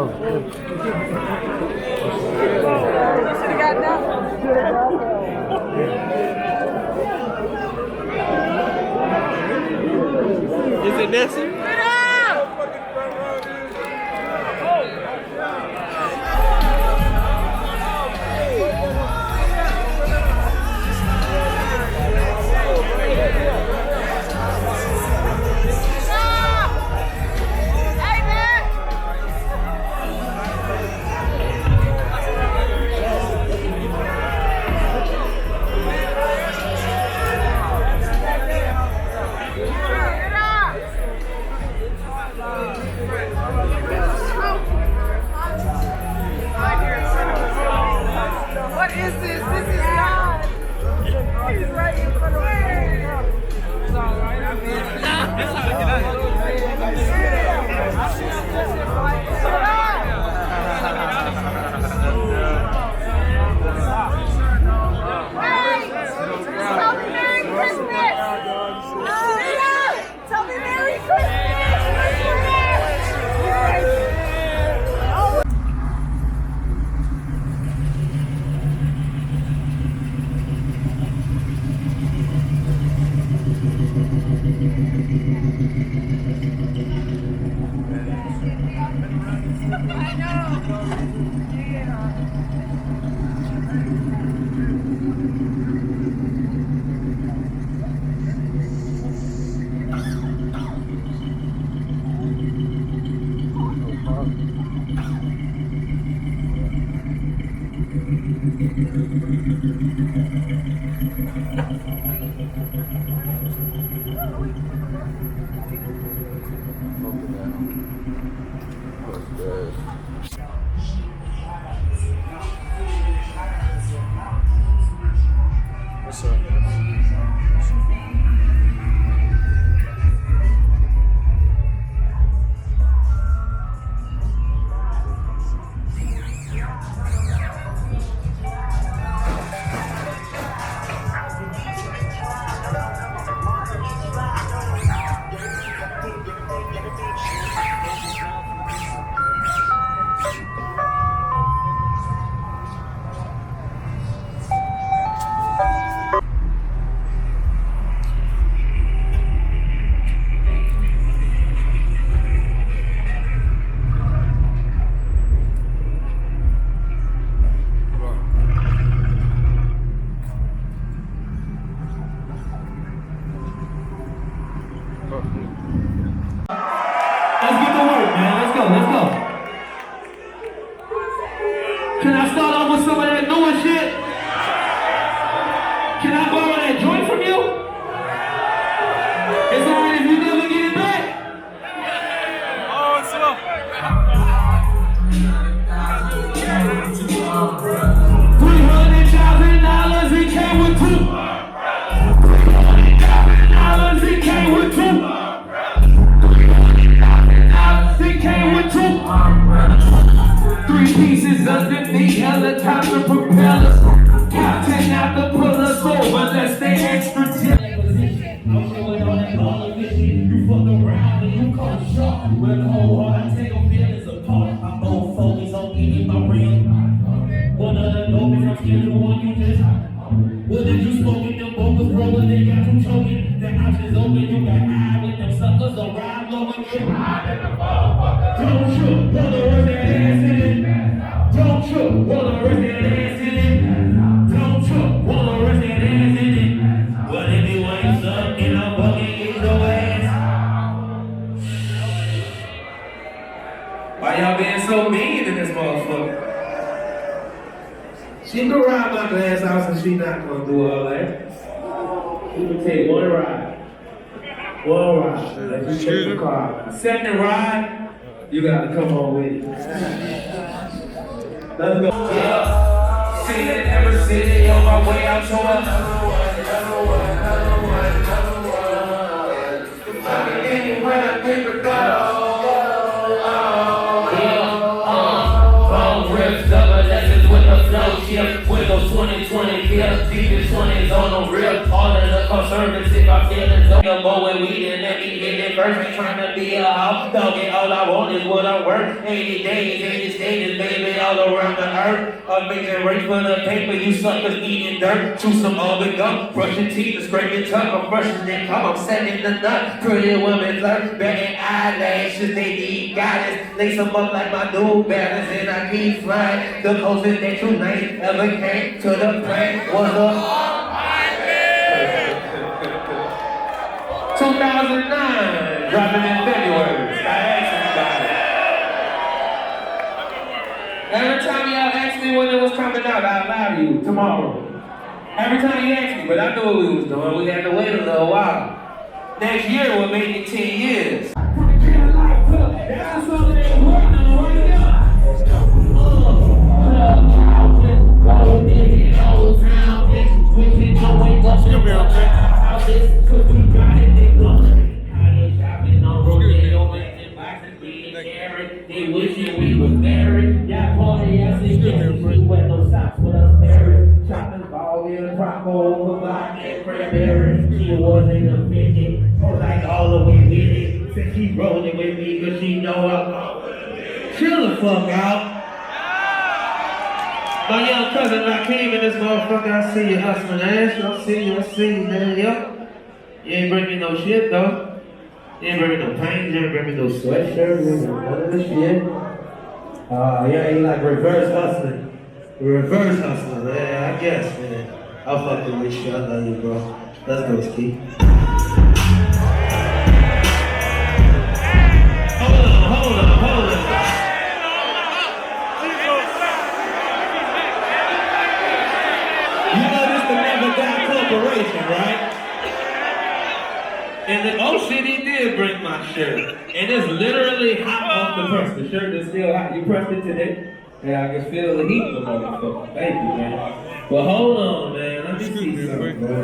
have got that one. Is it Nessie? What is this? This is God. He's right in front of me. It's all right. I mean, that's how to get out of Tell me Merry Christmas! Tell me Merry Christmas! What's up? Let's get to work, man. Let's go. Can I start off with some of that newer shit? Can I borrow that joint from you? It's alright if you never get it back. Oh, it's up. $300,000, it came with two. $300,000, it came with two. It came with two. 3 pieces underneath, helicopter propellers. Captain out the pullers over, let's stay extra tip. You fuck around and you come short. With the whole heart, I take them feelings apart. I'm both focused on getting my ring. One of the dopest, I'm still the one you just. Well, if you smoking them vocals, rolling, they got you choking. The options open, you got high with them suckers around, blowing you high in the motherfucker. Don't you wanna work that ass in it? Don't you wanna work that ass in it? Don't you wanna work that ass in it? But if you ain't stuck in a bucket, get your ass. Why y'all being so mean in this motherfucker? She can ride my glass house and she not gonna do all that. You can take one ride. One ride. Let you check the car. Second ride, you gotta come on with it. Let's go. Yeah. Seen it, never seen it. On my way out to another one. Anywhere I think we go. Bone grips, double lessons with the flow shift. With those 2020 deals, deep in 20s on on the real, all of the conservative, I'm feeling so no more when we didn't let me hit it first. We trying to be a house dog, and all I want is what I work. 80 days, 80 stages, baby, all around the earth. Amazing race for the paper, you suckers eating dirt. Chew some oven gum, brush your teeth and scrape your tongue. I'm brushing that cum, I'm setting the nut. Pretty women flirt, betting eyelashes, they need guidance. Lace them up like my new balance, and I keep flying. The closest that you night ever came to the plane was a 2009, dropping in February. I asked about it. Every time y'all ask me when it was coming out, I'll lie to you tomorrow. Every time you ask me, but I knew what we was doing. We had to wait a little while. Next year will make it 10 years. That's the song that ain't working on right now. They wishing we was married. Y'all party, I see you wear no socks with us married. Chopping ball in Croco over block and cranberry. She wasn't offended, like all the way with it. Since she rolling with me, cause she know I'm chill the fuck out. My young cousin, I came in this motherfucker, I see you hustling ass. I see you, man, yo. You ain't bringing no shit though. You ain't bring me no paint, you ain't bring me no sweatshirt, you ain't bring none of this shit. Yeah, you like reverse hustling. Reverse hustling, man, I guess, man. I'll fucking with you, I love you, bro. Let's go, Steve. Hold on. You know this the Never Die Corporation, right? And then, oh shit, he did bring my shirt. And it's literally hot off the press. The shirt is still hot. You pressed it today? Yeah, I can feel the heat of the motherfucker. Thank you, man. But hold on, man. Let me see something, bro.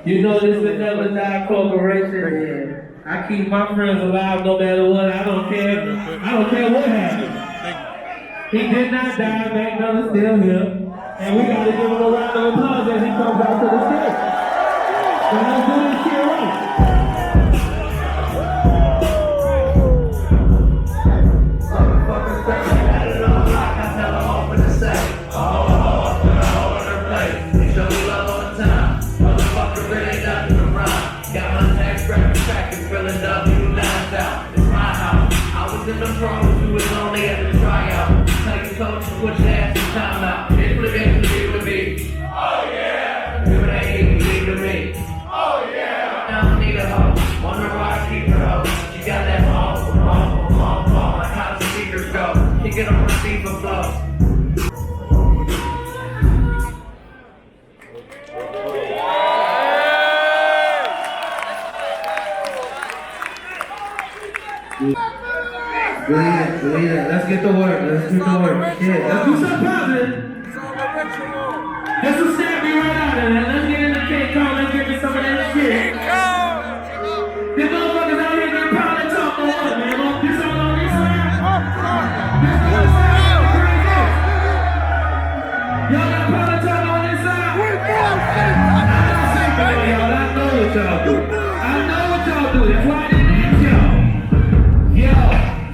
You know this is Never Die Corporation, man. I keep my friends alive no matter what. I don't care what happens. He did not die. McDonald's still here. And we gotta give him a round of applause as he comes out to the stage. So let's do this shit right. In the pros, you was only at the tryout. Take the coach and put your ass in timeout. It's what it is to me. Oh yeah. Do what I hate to me. Oh yeah. I don't need a hoe. Wonder why I keep her hoe. She got that home. Like how the speakers go. She get on receiver flow. Believe it. Let's get to work. Yeah, let's do something positive. Just to snap me right out of that. Let's get in the cake call. Let's get me some of that shit. These motherfuckers out here getting power talk on what, man? This all on this side. This on this side. Y'all got power talk on this side. I know what y'all do. That's why I didn't ask y'all.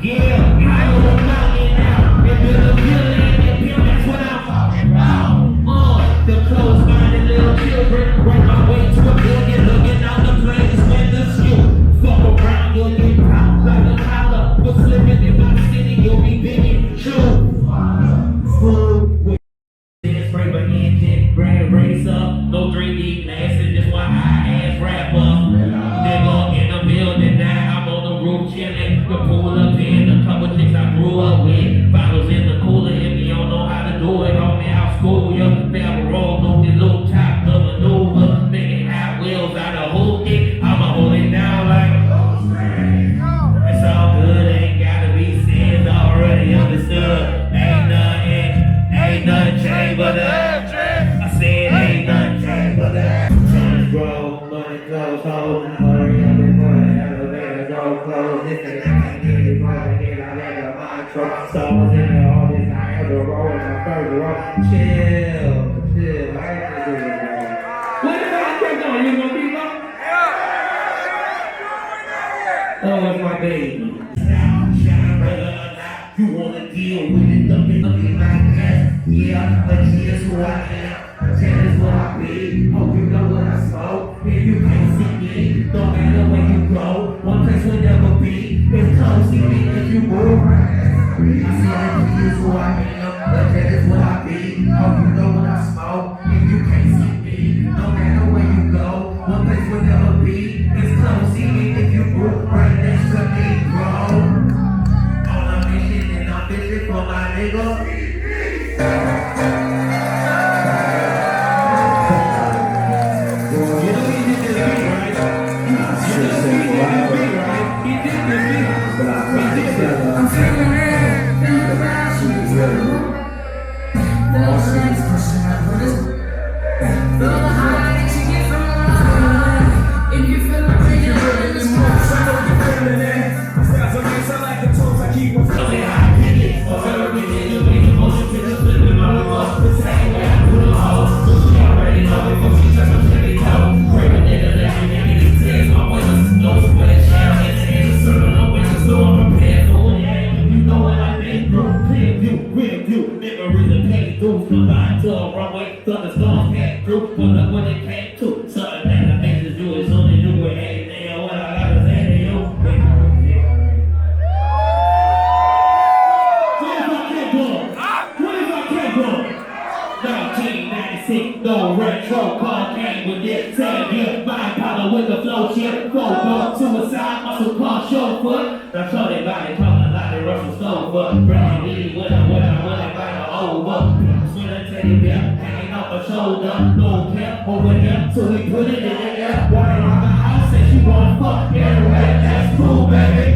Yeah, I know I'm mountain now. If you're the villain, that's what I'm talking about. The close-minded little children, right my way to a billion, looking out the place when the skill. Fuck around, you'll get popped like a collar. But slipping in my city, you'll be big. True. Spray my engine, brand race up. No 3D glasses, just why I ass wrap up. Nigga in the building now, I'm on the roof chilling. The pool up in, a couple chicks I grew up with. Bottles in the cooler, if you don't know how to do it, homie, I'll school you. Barrel roll, no the low top, the maneuver. Making hot wheels out of hoopty. I'ma hold it down like, it's all good, ain't gotta be said, already understood. Ain't nothing changed but that. I said ain't nothing changed but that. Bro, money close, hold, hurry up and run, elevator, go close, this and that, I need it, I let the mind truck, stars in there, all this, I had to roll, my first roll, chill, I ain't gonna do it, bro. baby. Shine better or not, you wanna deal with it, the big looking like that. Yeah, but here's who I am, that is what I be. Hope you know what I smoke, if you can't see me, no matter where you go, one place will never be. It's close, see me if you move. I see that here's who I am, but that is what I be. Hope you know what I smoke, if you can't see me, no matter where you go, one place will never be. It's close, see me if you move right next to me, bro. On a mission and I'm fishing for my nigga. I'm feeling it, thinking about you. Feel the next person I put it. Feel the high that you get from the line. If you feel like you're in this moment, I know you're feeling it. Styles on this, I like the tones I keep on feeling. I get it. For everything, you make emotion, just flipping my remote. The same way I do the most. She already know it, but she just a pretty toe. Break a nigga, let me make it tears. My windows, no sweat, shell, and the end of circle, no windows, so I'm prepared for it. You know what I've been through. Clear view, real view, memories and pain through. Combined to a runway, thunderstorms came through. Pull up when it came to something that the faces do is only do with anything. And what I gotta say to you. What if I kept going? 1996, no retro car came with it. 7 years, mind power with the flow shit. Go, suicide, muscle car, show foot. Now show they body talking like they Russell Stover. Brand new, what I fight over. Swing a teddy bear, hanging off her shoulder. No cap over here, so we put it in the air. Walking around the house, and she wanna fuck everywhere. That's cool, baby.